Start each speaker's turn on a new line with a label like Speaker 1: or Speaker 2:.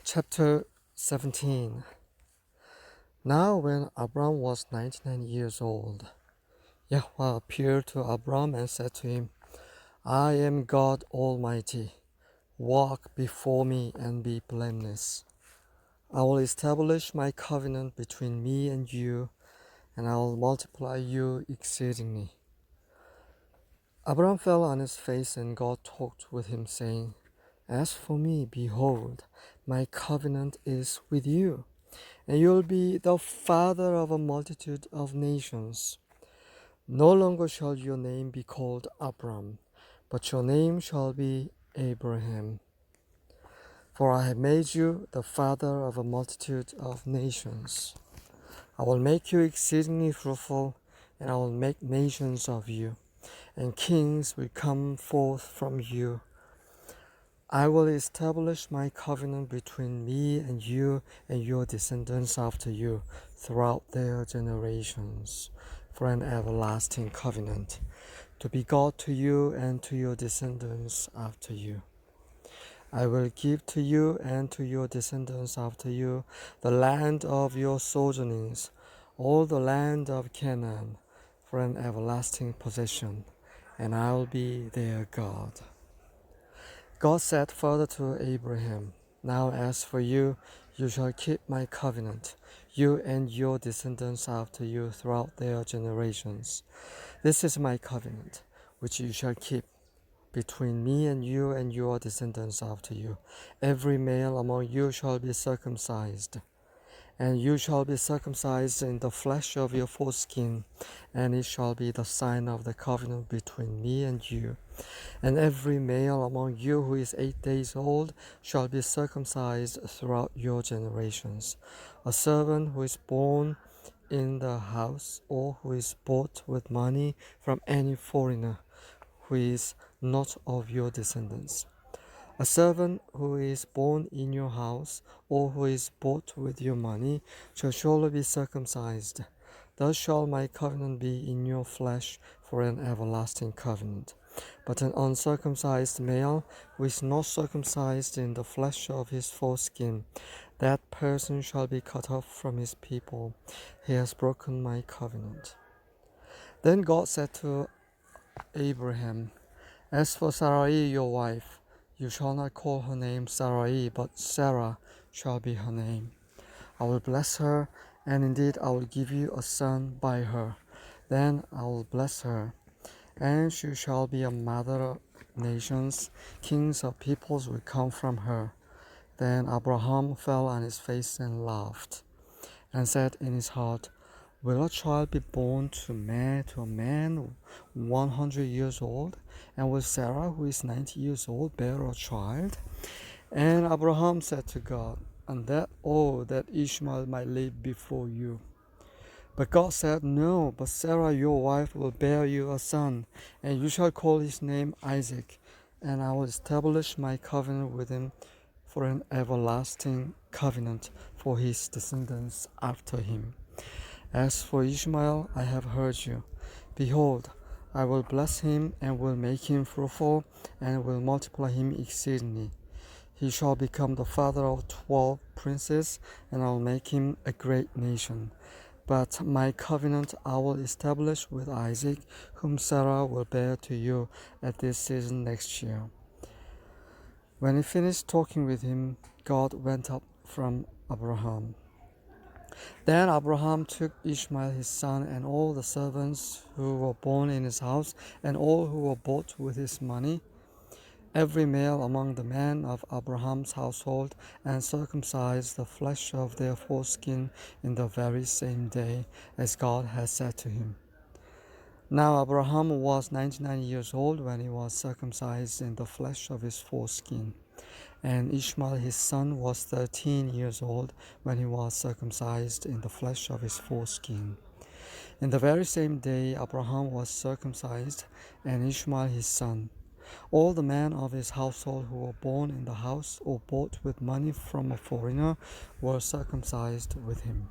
Speaker 1: Chapter 17. Now when Abram was 99 years old, Yahweh appeared to Abram and said to him, I am God Almighty. Walk before me and be blameless. I will establish my covenant between me and you, and I will multiply you exceedingly. Abram fell on his face, and God talked with him, saying, As for me, behold, my covenant is with you, and you will be the father of a multitude of nations. No longer shall your name be called Abram, but your name shall be Abraham. For I have made you the father of a multitude of nations. I will make you exceedingly fruitful, and I will make nations of you, and kings will come forth from you. I will establish my covenant between me and you and your descendants after you throughout their generations, for an everlasting covenant, to be God to you and to your descendants after you. I will give to you and to your descendants after you the land of your sojournings, all the land of Canaan, for an everlasting possession, and I will be their God. God said further to Abraham, Now as for you, you shall keep my covenant, you and your descendants after you throughout their generations. This is my covenant, which you shall keep between me and your descendants after you. Every male among you shall be circumcised, and you shall be circumcised in the flesh of your foreskin, and it shall be the sign of the covenant between me and you. And every male among you who is 8 days old shall be circumcised throughout your generations. A servant who is born in the house or who is bought with money from any foreigner who is not of your descendants. A servant who is born in your house or who is bought with your money shall surely be circumcised. Thus shall my covenant be in your flesh for an everlasting covenant. But an uncircumcised male who is not circumcised in the flesh of his foreskin, that person shall be cut off from his people. He has broken my covenant. Then God said to Abraham, As for Sarai your wife, you shall not call her name Sarai, but Sarah shall be her name. I will bless her, and indeed I will give you a son by her. Then I will bless her, and she shall be a mother of nations. Kings of peoples will come from her. Then Abraham fell on his face and laughed, and said in his heart, Will a child be born to a man 100 years old? And will Sarah, who is 90 years old, bear a child? And Abraham said to God, And that Ishmael might live before you. But God said, No, but Sarah your wife will bear you a son, and you shall call his name Isaac, and I will establish my covenant with him for an everlasting covenant for his descendants after him. As for Ishmael, I have heard you. Behold, I will bless him and will make him fruitful and will multiply him exceedingly. He shall become the father of 12 princes, and I will make him a great nation. But my covenant I will establish with Isaac, whom Sarah will bear to you at this season next year. When he finished talking with him, God went up from Abraham. Then Abraham took Ishmael his son and all the servants who were born in his house and all who were bought with his money, every male among the men of Abraham's household, and circumcised the flesh of their foreskin in the very same day, as God had said to him. Now Abraham was 99 years old when he was circumcised in the flesh of his foreskin. And Ishmael his son was 13 years old when he was circumcised in the flesh of his foreskin. In the very same day Abraham was circumcised, and Ishmael his son. All the men of his household who were born in the house or bought with money from a foreigner were circumcised with him.